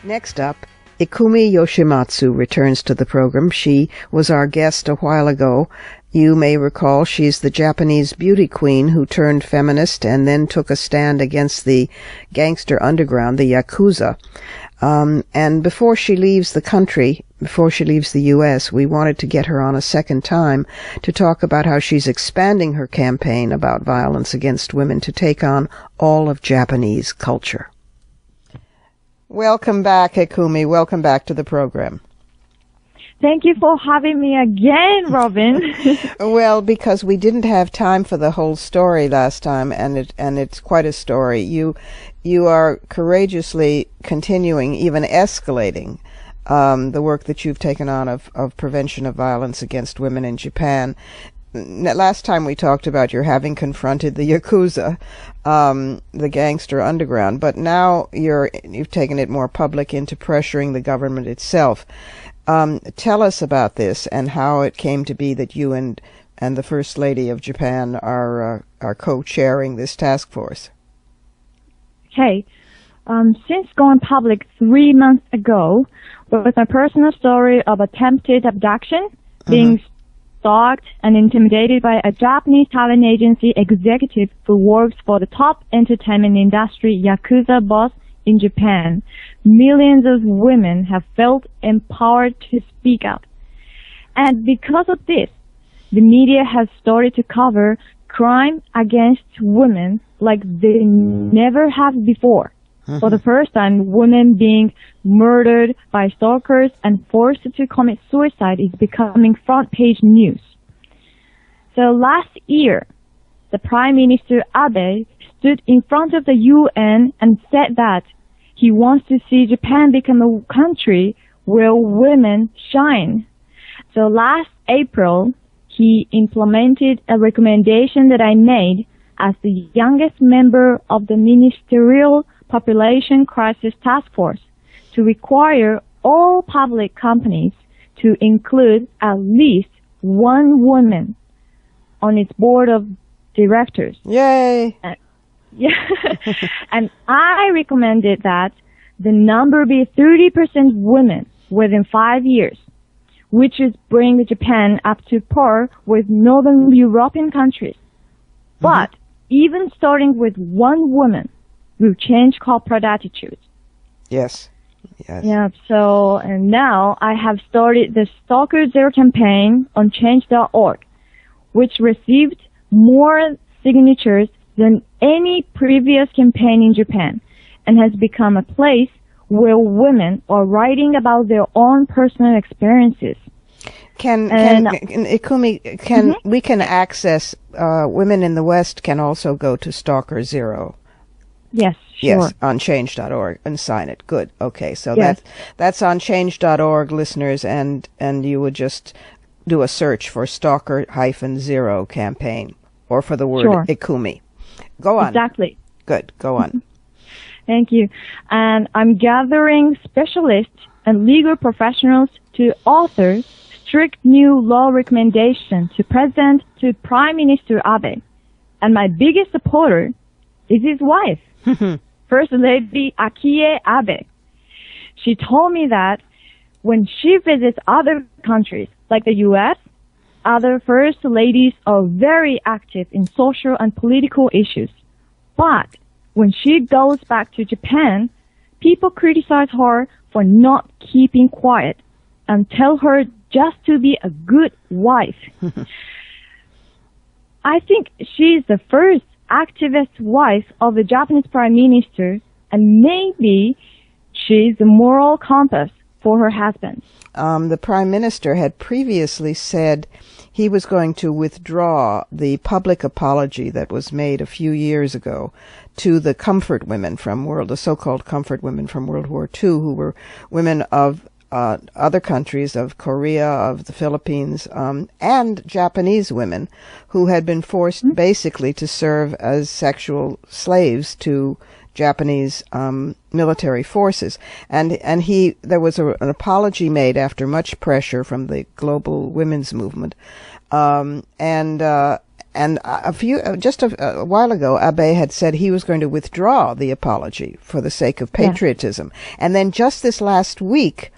Next up, Ikumi Yoshimatsu returns to the program. She was our guest a while ago. You may recall she's the Japanese beauty queen who turned feminist and then took a stand against the gangster underground, the Yakuza. And before she leaves the country, before she leaves the U.S., we wanted to get her on a second time to talk about how she's expanding her campaign about violence against women to take on all of Japanese culture. Welcome back, Ikumi. Welcome back to the program. Thank you for having me again, Robin. Well, because we didn't have time for the whole story last time, and it's quite a story. You are courageously continuing, even escalating, the work that you've taken on of prevention of violence against women in Japan. Last time we talked about your having confronted the Yakuza, the gangster underground, but now you've taken it more public into pressuring the government itself. Tell us about this and how it came to be that you and the First Lady of Japan are co-chairing this task force. Okay. Since going public 3 months ago, with my personal story of attempted abduction, being stalked and intimidated by a Japanese talent agency executive who works for the top entertainment industry Yakuza boss in Japan, millions of women have felt empowered to speak out. And because of this, the media has started to cover crime against women like they never have before. For the first time, women being murdered by stalkers and forced to commit suicide is becoming front-page news. So last year, the Prime Minister Abe stood in front of the UN and said that he wants to see Japan become a country where women shine. So last April, he implemented a recommendation that I made as the youngest member of the Ministerial Population Crisis Task Force to require all public companies to include at least one woman on its board of directors. Yay! And I recommended that the number be 30% women within 5 years, which is bring Japan up to par with Northern European countries. But even starting with one woman will change corporate attitudes. Yes. Yeah, so, and now I have started the Stalker Zero campaign on change.org, which received more signatures than any previous campaign in Japan, and has become a place where women are writing about their own personal experiences. Ikumi, we can access, women in the West can also go to Stalker Zero. Yes, sure. Yes, on change.org and sign it. Good. Okay, so that's on change.org, listeners, and you would just do a search for Stalker-Zero campaign or for the word Ikumi. Go on. Exactly. Good. Go on. Thank you. And I'm gathering specialists and legal professionals to author strict new law recommendations to present to Prime Minister Abe. And my biggest supporter is his wife, First Lady Akie Abe. She told me that when she visits other countries like the U.S., other first ladies are very active in social and political issues. But when she goes back to Japan, people criticize her for not keeping quiet and tell her just to be a good wife. I think she's the first activist wife of the Japanese Prime Minister, and maybe she's the moral compass for her husband. The Prime Minister had previously said he was going to withdraw the public apology that was made a few years ago to the comfort women from the so-called comfort women from World War II, who were women of other countries, of Korea, of the Philippines, and Japanese women who had been forced basically to serve as sexual slaves to Japanese military forces. And there was an apology made after much pressure from the global women's movement. And And just a while ago, Abe had said he was going to withdraw the apology for the sake of patriotism. Yeah. And then just this last week,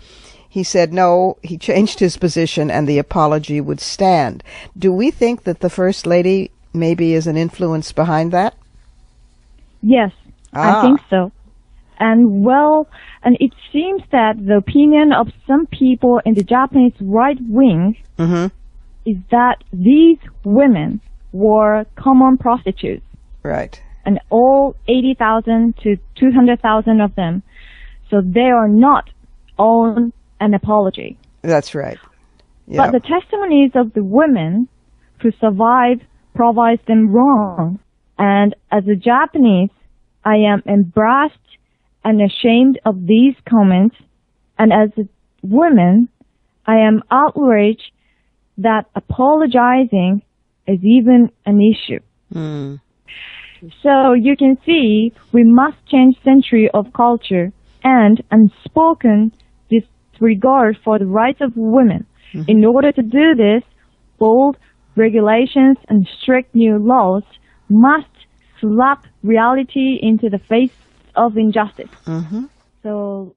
he said no, he changed his position and the apology would stand. Do we think that the First Lady maybe is an influence behind that? Yes, I think so. And it seems that the opinion of some people in the Japanese right wing is that these women were common prostitutes. Right. And all 80,000 to 200,000 of them. So they are not on an apology. That's right. Yep. But the testimonies of the women who survived provides them wrong. And as a Japanese, I am embarrassed and ashamed of these comments. And as a woman, I am outraged that apologizing is even an issue. So you can see we must change century of culture and unspoken disregard for the rights of women. In order to do this, bold regulations and strict new laws must slap reality into the face of injustice. So